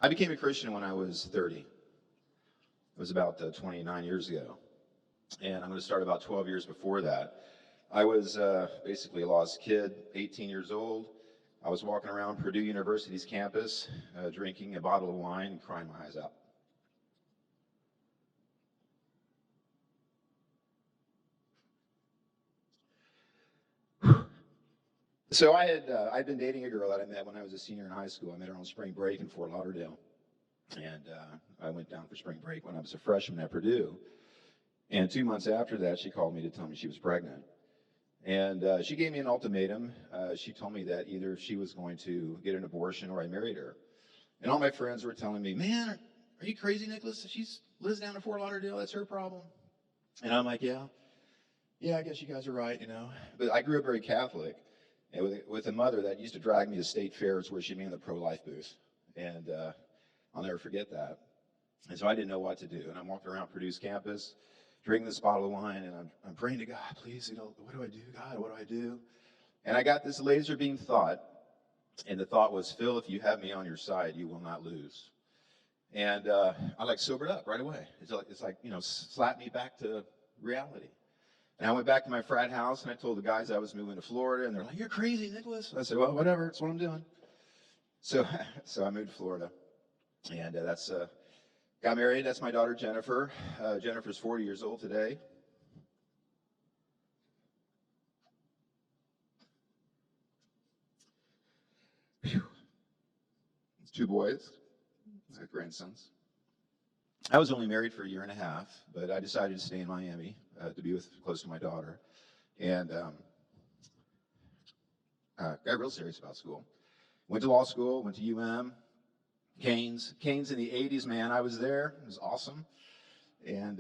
I became a Christian when I was 30. It was about 29 years ago. And I'm going to start about 12 years before that. I was basically a lost kid, 18 years old. I was walking around Purdue University's campus, drinking a bottle of wine and crying my eyes out. So I'd been dating a girl that I met when I was a senior in high school. I met her on spring break in Fort Lauderdale. And I went down for spring break when I was a freshman at Purdue. And 2 months after that, she called me to tell me she was pregnant. And she gave me an ultimatum. She told me that either she was going to get an abortion or I married her. And all my friends were telling me, man, are you crazy, Nicholas? She lives down in Fort Lauderdale. That's her problem. And I'm like, yeah, I guess you guys are right, you know. But I grew up very Catholic and with a mother that used to drag me to state fairs where she'd be in the pro-life booth. And I'll never forget that. And so I didn't know what to do. And I'm walking around Purdue's campus, drinking this bottle of wine, and I'm praying to God, please, what do I do, God? What do I do? And I got this laser beam thought, and the thought was, Phil, if you have me on your side, you will not lose. And I sobered up right away. It's like, slapped me back to reality. And I went back to my frat house, and I told the guys I was moving to Florida, and they're like, you're crazy, Nicholas. I said, well, whatever, it's what I'm doing. So I moved to Florida, and got married. That's my daughter, Jennifer. Jennifer's 40 years old today. Whew. It's 2 boys, grandsons. I was only married for a year and a half, but I decided to stay in Miami to be close to my daughter. And got real serious about school. Went to law school, went to UM, Canes in the 80s, man. I was there. It was awesome. And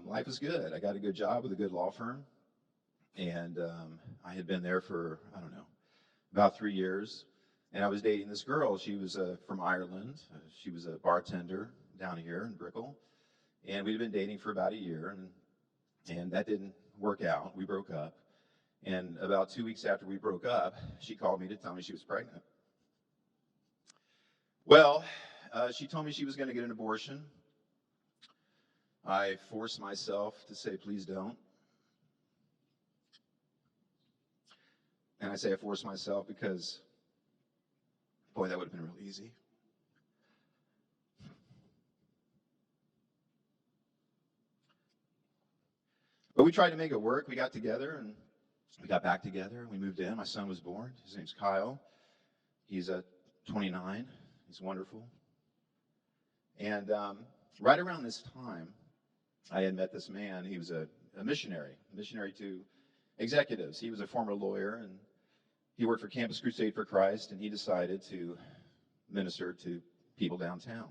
life was good. I got a good job with a good law firm. And I had been there for, I don't know, about 3 years. And I was dating this girl. She was from Ireland. She was a bartender down here in Brickell. And we'd been dating for about a year. And that didn't work out. We broke up. And about 2 weeks after we broke up, she called me to tell me she was pregnant. Well, she told me she was going to get an abortion. I forced myself to say, please don't. And I say I forced myself because, boy, that would have been real easy. But we tried to make it work. We got together, and we got back together, and we moved in. My son was born. His name's Kyle. He's 29. He's wonderful. And right around this time, I had met this man. He was a missionary to executives. He was a former lawyer, and he worked for Campus Crusade for Christ, and he decided to minister to people downtown.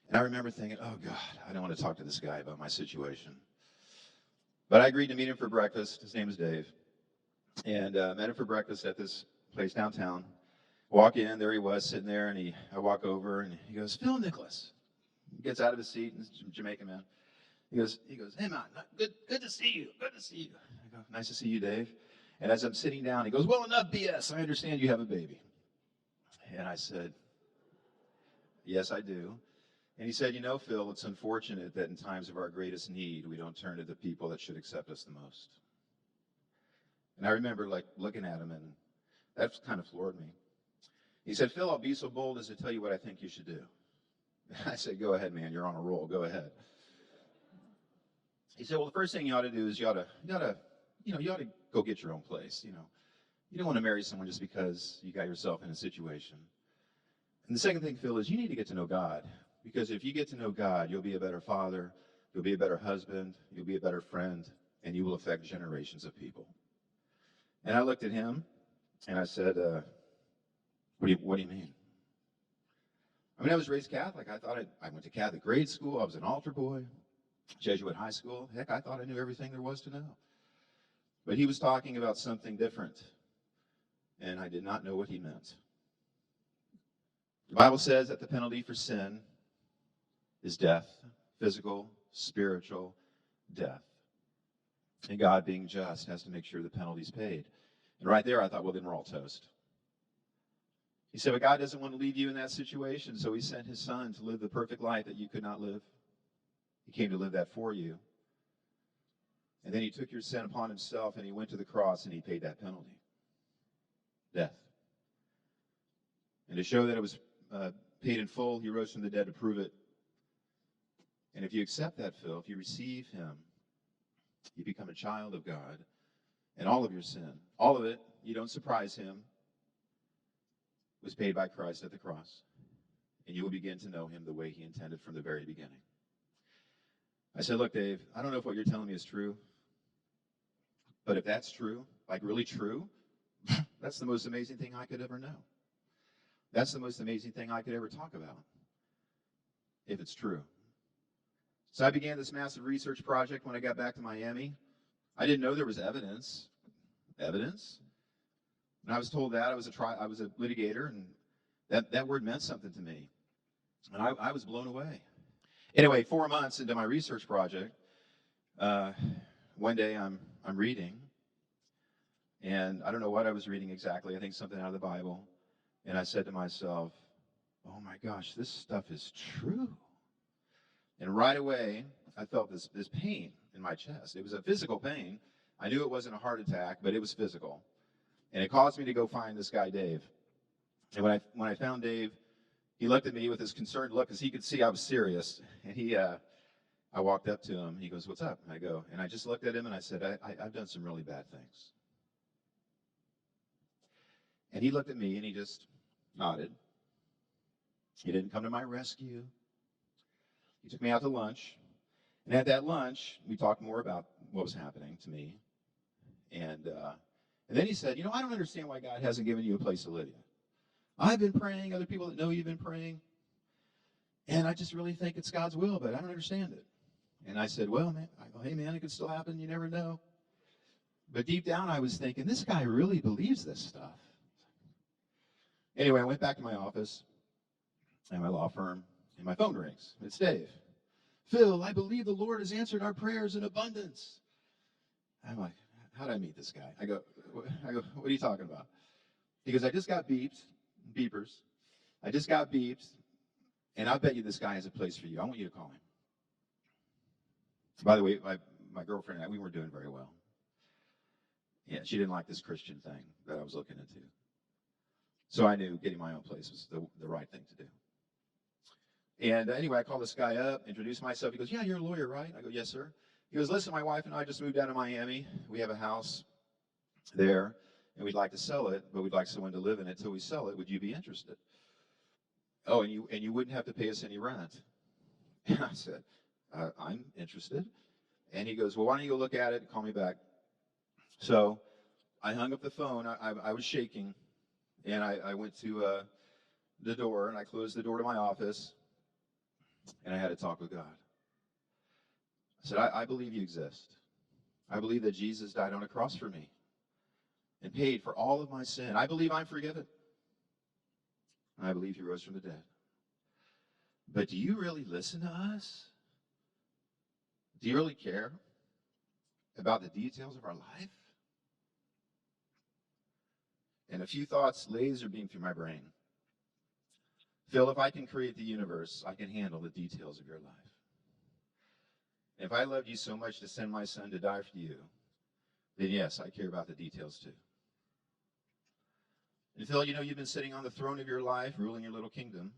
And I remember thinking, oh, God, I don't want to talk to this guy about my situation. But I agreed to meet him for breakfast. His name is Dave. And met him for breakfast at this place downtown. Walk in, there he was sitting there, and I walk over, and he goes, Phil Nicholas. He gets out of his seat, and he's a Jamaican man. He goes, hey, man, good to see you, good to see you. I go, nice to see you, Dave. And as I'm sitting down, he goes, well, enough BS. I understand you have a baby. And I said, yes, I do. And he said, Phil, it's unfortunate that in times of our greatest need, we don't turn to the people that should accept us the most. And I remember looking at him, and that kind of floored me. He said, Phil, I'll be so bold as to tell you what I think you should do. I said, go ahead, man, you're on a roll, go ahead. He said, well, the first thing you ought to do is you ought to go get your own place. You don't want to marry someone just because you got yourself in a situation. And the second thing, Phil, is you need to get to know God. Because if you get to know God, you'll be a better father, you'll be a better husband, you'll be a better friend, and you will affect generations of people. And I looked at him, and I said, what do you mean? I mean, I was raised Catholic. I went to Catholic grade school. I was an altar boy, Jesuit high school. Heck, I thought I knew everything there was to know. But he was talking about something different, and I did not know what he meant. The Bible says that the penalty for sin is death, physical, spiritual death. And God, being just, has to make sure the penalty's paid. And right there, I thought, well, then we're all toast. He said, but God doesn't want to leave you in that situation, so he sent his son to live the perfect life that you could not live. He came to live that for you. And then he took your sin upon himself, and he went to the cross, and he paid that penalty. Death. And to show that it was paid in full, he rose from the dead to prove it. And if you accept that, Phil, if you receive him, you become a child of God. And all of your sin, all of it, you don't surprise him, was paid by Christ at the cross. And you will begin to know him the way he intended from the very beginning. I said, look, Dave, I don't know if what you're telling me is true, but if that's true, like really true, that's the most amazing thing I could ever know. That's the most amazing thing I could ever talk about, if it's true. So I began this massive research project when I got back to Miami. I didn't know there was evidence. Evidence? And I was told that I was a litigator, and that word meant something to me. And I was blown away. Anyway, 4 months into my research project, one day I'm reading, and I don't know what I was reading exactly. I think something out of the Bible. And I said to myself, oh my gosh, this stuff is true. And right away, I felt this pain in my chest. It was a physical pain. I knew it wasn't a heart attack, but it was physical. And it caused me to go find this guy, Dave. And when I found Dave, he looked at me with this concerned look because he could see I was serious. And I walked up to him. He goes, what's up? And I just looked at him and I said, I've done some really bad things. And he looked at me and he just nodded. He didn't come to my rescue. He took me out to lunch. And at that lunch, we talked more about what was happening to me. And then he said, I don't understand why God hasn't given you a place to live yet. I've been praying, other people that know you've been praying, and I just really think it's God's will, but I don't understand it. And I said, well, man, hey, man, it could still happen. You never know. But deep down, I was thinking, this guy really believes this stuff. Anyway, I went back to my office and my law firm, and my phone rings. It's Dave. Phil, I believe the Lord has answered our prayers in abundance. I'm like, how did I meet this guy? I go, what are you talking about? He goes, I just got beepers. I just got beeps, and I bet you this guy has a place for you. I want you to call him. By the way, my girlfriend and I, we weren't doing very well. Yeah, she didn't like this Christian thing that I was looking into. So I knew getting my own place was the right thing to do. And anyway, I called this guy up, introduced myself. He goes, yeah, you're a lawyer, right? I go, yes, sir. He goes, listen, my wife and I just moved down to Miami. We have a house there, and we'd like to sell it, but we'd like someone to live in it till we sell it. Would you be interested? Oh, and you wouldn't have to pay us any rent. And I said, I'm interested. And he goes, well, why don't you go look at it and call me back? So I hung up the phone. I was shaking, and I went to the door, and I closed the door to my office, and I had a talk with God. I said, I believe you exist. I believe that Jesus died on a cross for me and paid for all of my sin. I believe I'm forgiven. I believe he rose from the dead. But do you really listen to us? Do you really care about the details of our life? And a few thoughts laser beamed through my brain. Phil, if I can create the universe, I can handle the details of your life. If I loved you so much to send my son to die for you, then yes, I care about the details too. And Phil, you've been sitting on the throne of your life, ruling your little kingdom.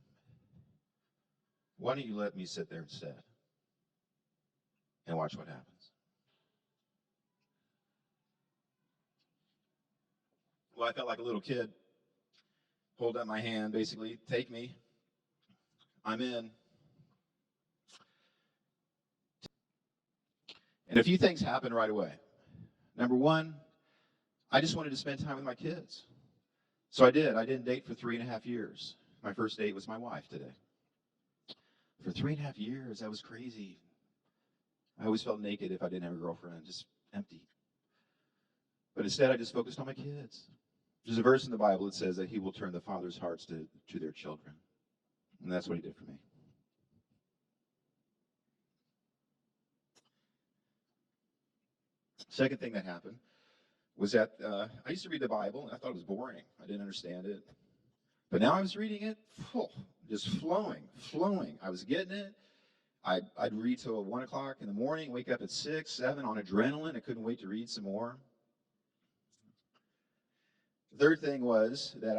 Why don't you let me sit there instead and watch what happens? Well, I felt like a little kid. Hold up my hand, basically, take me. I'm in. And a few things happened right away. Number one, I just wanted to spend time with my kids. So I did. I didn't date for 3.5 years. My first date was my wife today. For 3.5 years, that was crazy. I always felt naked if I didn't have a girlfriend, just empty. But instead, I just focused on my kids. There's a verse in the Bible that says that he will turn the father's hearts to their children. And that's what he did for me. Second thing that happened was that I used to read the Bible, and I thought it was boring. I didn't understand it. But now I was reading it, just flowing, flowing. I was getting it. I'd read till 1 o'clock in the morning, wake up at 6, 7 on adrenaline. I couldn't wait to read some more. The third thing was that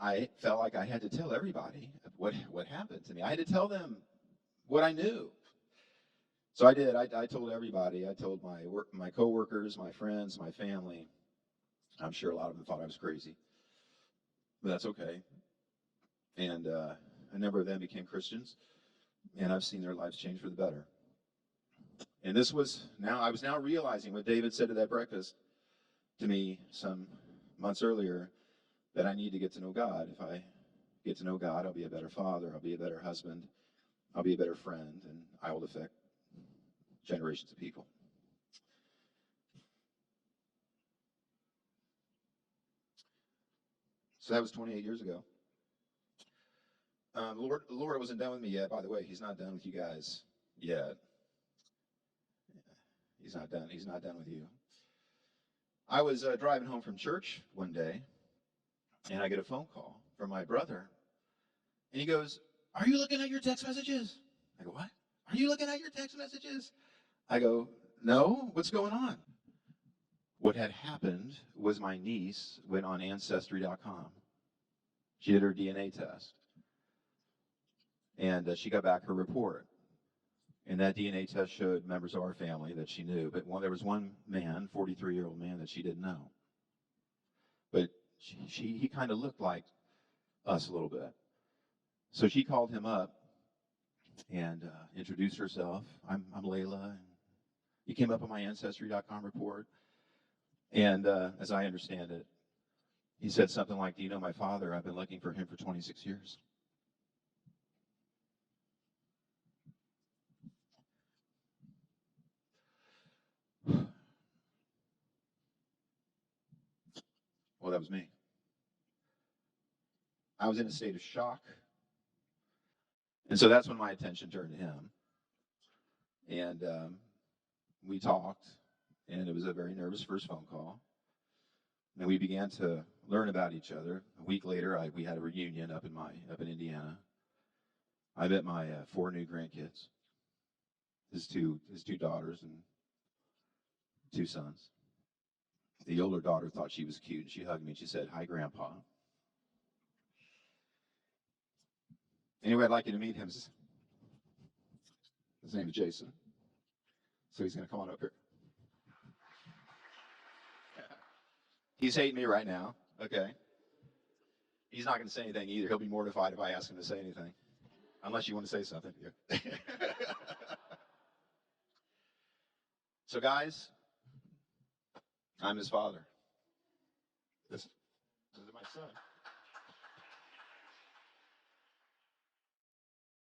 I felt like I had to tell everybody what happened to me. I had to tell them what I knew. So I did. I told everybody. I told my coworkers, my friends, my family. I'm sure a lot of them thought I was crazy, but that's okay. And a number of them became Christians, and I've seen their lives change for the better. And I was now realizing what David said at that breakfast to me some months earlier, that I need to get to know God. If I get to know God, I'll be a better father, I'll be a better husband, I'll be a better friend, and I will affect generations of people. So that was 28 years ago. The Lord wasn't done with me yet. By the way, He's not done with you guys yet. He's not done. He's not done with you. I was driving home from church one day, and I get a phone call from my brother, and he goes, "Are you looking at your text messages?" I go, "What? Are you looking at your text messages?" I go, "No, what's going on?" What had happened was my niece went on Ancestry.com. She did her DNA test, and she got back her report. And that DNA test showed members of our family that she knew, but there was one man, 43-year-old man, that she didn't know. But he kind of looked like us a little bit. So she called him up and introduced herself. I'm Layla. And he came up on my Ancestry.com report. And as I understand it, he said something like, "Do you know my father? I've been looking for him for 26 years. Well, that was me. I was in a state of shock. And so that's when my attention turned to him. And we talked, and it was a very nervous first phone call. And we began to learn about each other. A week later, we had a reunion up in Indiana. I met my 4 new grandkids, his two daughters and 2 sons. The older daughter thought she was cute, and she hugged me and she said, "Hi, Grandpa." Anyway, I'd like you to meet him. His name is Jason. So he's going to come on up here. He's hating me right now. Okay. He's not going to say anything either. He'll be mortified if I ask him to say anything. Unless you want to say something. Yeah. So, guys, I'm his father. This is my son.